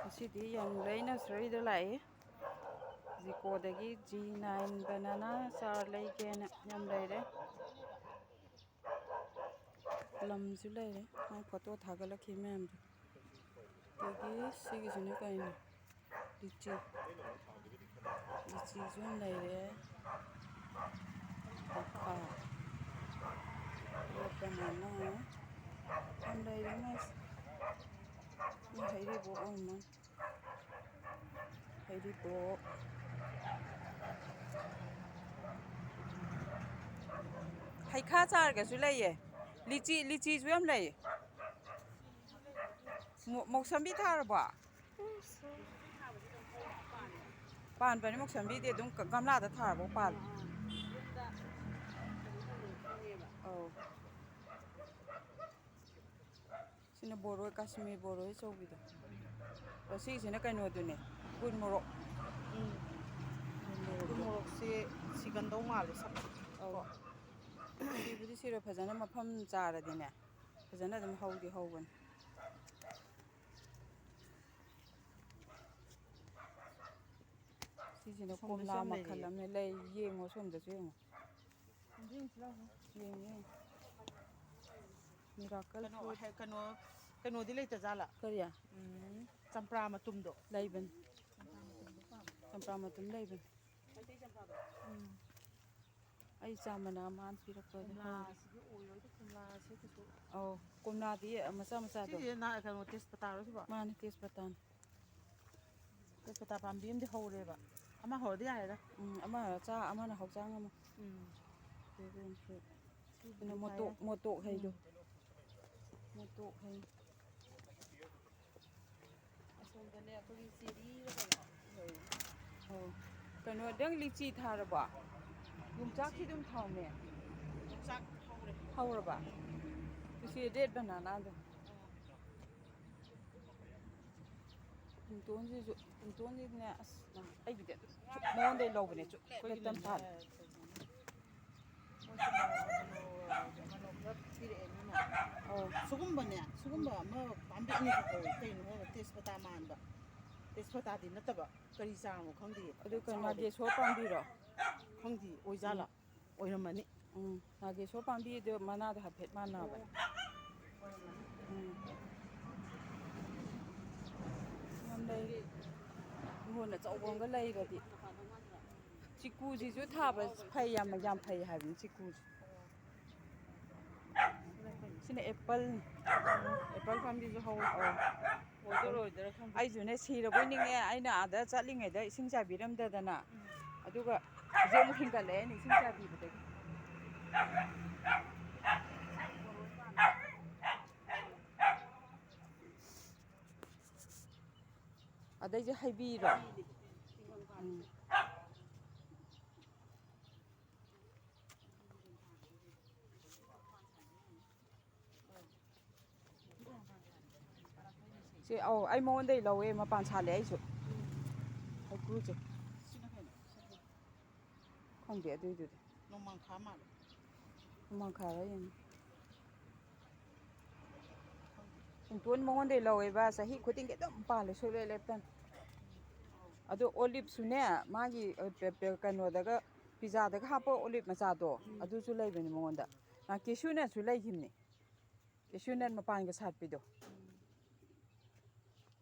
ꯑꯁꯤꯗꯤ ꯌꯥꯡꯂꯩ ꯅꯁꯔꯤꯗ ꯂꯥꯛꯏ ꯖꯤꯀꯣꯗꯒꯤ G9 banana ꯆꯥꯔ ꯂꯩꯒꯦꯅ ꯌꯥꯝ ꯂꯩꯔꯦ ꯂꯝꯁꯨ ꯂꯩꯔꯦ ꯃꯥ ꯐꯣꯇꯣ ꯊꯥꯒꯠꯂꯛꯈꯤ ꯃꯌꯥꯝꯗꯣ ꯑꯗꯒꯤ ꯁꯤꯒꯤꯁꯤꯅ ꯀꯩꯅꯣ ꯂꯤꯆꯤꯁꯨ ꯌꯥꯝ ꯂꯩꯔꯦ ꯍꯩꯈꯥ ꯕꯅꯥꯅꯥ ꯌꯥꯝ ꯂꯩꯔꯦ ꯃꯥꯏꯁꯦ ꯍꯩꯔꯤꯕꯣꯞ ꯑꯣꯏꯔꯃꯥꯜꯂꯦ ꯍꯩꯔꯤꯕꯣꯞ ꯍꯩꯈꯥ ꯆꯥꯔꯒꯁꯨ ꯂꯩꯌꯦ ꯂꯤꯆꯤꯁꯨ ꯌꯥꯝ ꯂꯩꯌꯦ ꯃꯧꯁꯝꯕꯤ ꯊꯥꯔꯕꯣ ꯄꯥꯟꯕꯅꯤ ꯃꯧꯁꯝꯕꯤꯗꯤ ꯑꯗꯨꯝ ꯒꯝꯂꯥꯗ ꯊꯥꯔꯕꯧ ꯄꯥꯜꯂꯦ ꯑꯧ ꯁꯤꯅ ꯕꯣꯔꯣꯏ ꯀꯥꯁꯃꯤꯔ ꯕꯣꯔꯣꯏ ꯑꯆꯧꯕꯤꯗꯣ ꯁꯤꯒꯤꯁꯤꯅ ꯀꯩꯅꯣꯗꯨꯅꯦ ꯀꯨꯟ ꯃꯣꯔꯣꯛ ꯃꯣꯔꯣꯛꯁꯦ ꯁꯤꯒꯟꯗꯧ ꯃꯥꯜꯂꯦ ꯁꯛꯁꯦ ꯑꯧ ꯁꯤꯕꯨꯗꯤ ꯁꯤꯔꯣꯏ ꯐꯖꯅ ꯃꯐꯝ ꯆꯥꯔꯗꯤꯅꯦ ꯐꯖꯅ ꯑꯗꯨꯝ ꯍꯧꯗꯤ ꯍꯧꯕꯅꯤ ꯁꯤꯁꯤꯅ ꯁꯣꯝꯗꯁꯨ ꯀꯣꯝꯂꯥ ꯌꯥꯝ ꯃꯈꯜ ꯂꯩꯔꯤꯌꯦ ꯑꯃ ꯂꯩ ꯌꯦꯡꯉꯣ ꯁꯣꯝꯗꯁꯨ ꯌꯦꯡꯉꯣ ꯌꯦꯡꯉꯦ ꯃꯤꯔꯥꯀꯜ ꯐ꯭ꯔꯨꯠ ꯀꯩꯅꯣꯗꯤ ꯂꯩꯇꯖꯥꯠꯂꯥ ꯀꯔꯤ ꯆꯝꯄ꯭ꯔꯥ ꯃꯇꯨꯝꯗꯣ ꯂꯩꯕꯅꯤ ꯆꯝꯄ꯭ꯔꯥ ꯃꯇꯨꯝ ꯂꯩꯕꯅꯤ ꯑꯩ ꯆꯥꯃꯅ ꯃꯥꯅ ꯄꯤꯔꯛꯄꯗ ꯍꯧꯔꯦ ꯀꯣꯝꯂꯥꯁꯤꯗꯤ ꯑꯣꯏꯔꯣꯏꯗ ꯀꯣꯝꯂꯥꯁꯦ ꯀꯩꯁꯨ ꯑꯧ ꯀꯣꯝꯂꯥꯗꯤ ꯃꯆꯥ ꯃꯆꯥꯗꯣ ꯁꯤꯁꯦ ꯀꯩꯅꯣ ꯇꯦꯖꯄꯇꯥꯔꯣ ꯁꯤꯕꯣ ꯃꯥꯅꯦ ꯇꯦꯖꯄꯇꯥꯅꯤ ꯇꯦꯖꯄꯇꯥ ꯄꯥꯝꯕꯤ ꯑꯃꯗꯤ ꯍꯧꯔꯦꯕ ꯑꯃ ꯍꯧꯔꯗꯤ ꯌꯥꯔꯦꯗ ꯑꯃꯅ ꯍꯧꯆꯥꯡ ꯑꯃ ꯁꯤꯅ ꯁꯤꯕꯨꯗꯤ ꯊꯥ ꯌꯥꯏ ꯃꯣꯇꯣꯛ ꯍꯩꯗꯣ ꯃꯣꯇꯣꯛ ꯍꯩ ꯑꯁꯣꯝꯗꯅꯦ ꯑꯩꯈꯣꯏꯒꯤ ꯆꯦꯔꯤꯔ ꯀꯩꯅꯣ ꯂꯩ ꯑꯧ ꯀꯩꯅꯣ ꯅꯪ ꯂꯤꯆꯤ ꯊꯥꯔꯕꯣ ꯌꯣꯡꯆꯥꯛꯁꯤ ꯂꯤꯆꯤ ꯑꯗꯨꯝ ꯊꯥꯎꯅꯦ ꯌꯣꯡꯆꯥꯛ ꯍꯧꯔꯦ ꯍꯧꯔꯕ ꯁꯤ ꯔꯦꯠ ꯕꯅꯥꯅꯥꯗꯣ ꯄꯨꯡꯇꯣꯟꯁꯤꯅꯦ ꯑꯁ ꯑꯩꯒꯤꯗꯤ ꯑꯗꯨꯝ ꯃꯉꯣꯟꯗꯒꯤ ꯂꯧꯕꯅꯦ ꯁꯨꯡꯂꯦꯞ ꯂꯦꯞꯇꯅ ꯑꯩꯈꯣꯏꯒꯤꯅꯅꯦ ꯄꯥꯜꯂꯦ ꯃꯣꯏꯁꯨ ꯃꯅꯣ ꯈꯔ ꯄꯤꯔꯛꯑꯦꯅꯅꯦ ꯑꯧ ꯁꯤꯒꯨꯝꯕ ꯑꯃ ꯄꯥꯝꯕꯤ ꯑꯅꯤꯈꯛ ꯍꯧꯋꯦ ꯀꯩꯅꯣ ꯈꯪꯗꯦ ꯇꯦꯖꯄꯇꯥ ꯃꯥꯟꯕ ꯇꯦꯖꯄꯇꯥꯗꯤ ꯅꯠꯇꯕ ꯀꯔꯤ ꯆꯥꯔꯅꯣ ꯈꯪꯗꯦꯌꯦ ꯑꯗꯨ ꯌꯥꯝ ꯀꯩꯅꯣ ꯆꯥꯎꯔꯦ ꯅꯥꯒꯦꯁꯣꯔ ꯄꯥꯝꯕꯤꯔꯣ ꯈꯪꯗꯦ ꯑꯣꯏꯖꯥꯠꯂꯥ ꯑꯣꯏꯔꯝꯃꯅꯤ ꯅꯥꯒꯦꯁꯣꯔ ꯄꯥꯝꯕꯤꯗꯣ ꯃꯅꯥꯗꯣ ꯍꯥꯏꯐꯦꯠ ꯃꯥꯟꯅꯕꯅꯦ ꯑꯣꯏꯔꯝꯃꯅꯤ ꯌꯥꯝ ꯂꯩ ꯑꯗꯒꯤ ꯏꯪꯒꯣꯟ ꯑꯆꯧꯕ ꯁꯤꯗꯤ ꯑꯃꯒ ꯂꯩꯔꯗꯤ ꯆꯤꯀꯨꯖꯤꯁꯨ ꯊꯥꯕ ꯐꯩ ꯌꯥꯝ ꯐꯩ ꯍꯥꯏꯕꯅꯤ ꯆꯤꯀꯨꯁꯦ ꯁꯤꯅ ꯑꯦꯄꯜꯅꯤ ꯑꯦꯄꯜ ꯄꯥꯝꯕꯤꯁꯨ ꯍꯧꯋꯦ ꯑꯦꯄꯜ ꯑꯣꯏꯗꯣꯏꯔ ꯑꯣꯏꯗꯣꯏꯔꯥ ꯈꯪꯗꯦ ꯑꯩꯁꯨꯅꯦ ꯁꯤꯔꯕꯣꯏ ꯅꯤꯡꯉꯦ ꯑꯩꯅ ꯑꯥꯗ ꯆꯠꯂꯤꯉꯩꯗ ꯏꯁꯤꯡ ꯆꯥꯏꯕꯤꯔꯝꯗꯗꯅ ꯑꯗꯨꯒ ꯍꯧꯖꯤꯛ ꯑꯃꯨꯛ ꯍꯤꯡꯒꯠꯂꯛꯑꯦ ꯏꯁꯤꯡ ꯆꯥꯏꯕꯤꯕꯗꯒꯤ ꯕꯣꯔꯣꯏ ꯄꯥꯟꯕ ꯑꯗꯩꯁꯦ ꯍꯩꯕꯤꯔꯣ ꯍꯩꯕꯤꯅꯦ ꯇꯤꯡꯈꯪ ꯄꯥꯜꯂꯤꯁꯦ ꯁꯤ ꯑꯩ ꯃꯉꯣꯟꯗꯒꯤ ꯂꯧꯋꯦ ꯃꯄꯥꯟ ꯁꯥꯠꯂꯦ ꯑꯩꯁꯨ ꯍꯩꯀ꯭ꯔꯨꯁꯦ ꯁꯤꯅ ꯀꯩꯅꯣ ꯈꯪꯗꯦ ꯑꯗꯨꯏꯗꯨꯗꯤ ꯅꯣꯡꯃꯥꯡꯈꯥ ꯃꯥꯜꯂꯦ ꯅꯣꯡꯃꯥꯡꯈꯥꯔ ꯌꯦꯡꯉꯨ ꯈꯪꯗꯦ ꯄꯨꯡꯇꯣꯟ ꯃꯉꯣꯟꯗꯒꯤ ꯂꯧꯋꯦꯕ ꯆꯍꯤ ꯈꯨꯗꯤꯡꯒꯤ ꯑꯗꯨꯝ ꯄꯥꯜꯂꯦ ꯁꯨꯡꯂꯦꯞ ꯂꯦꯞꯇꯅ ꯑꯗꯣ ꯑꯣꯂꯤꯞꯁꯨꯅꯦ ꯃꯥꯒꯤ ꯀꯩꯅꯣꯗꯒ ꯄꯤꯖꯥꯗꯒ ꯍꯥꯞꯄ ꯑꯣꯂꯤꯞ ꯃꯆꯥꯗꯣ ꯑꯗꯨꯁꯨ ꯂꯩꯕꯅꯤ ꯃꯉꯣꯟꯗ ꯀꯦꯁꯨꯅꯁꯨ ꯂꯩꯈꯤꯕꯅꯤ ꯀꯦꯁꯨꯅ ꯃꯄꯥꯟꯒ ꯁꯥꯠꯄꯤꯗꯣ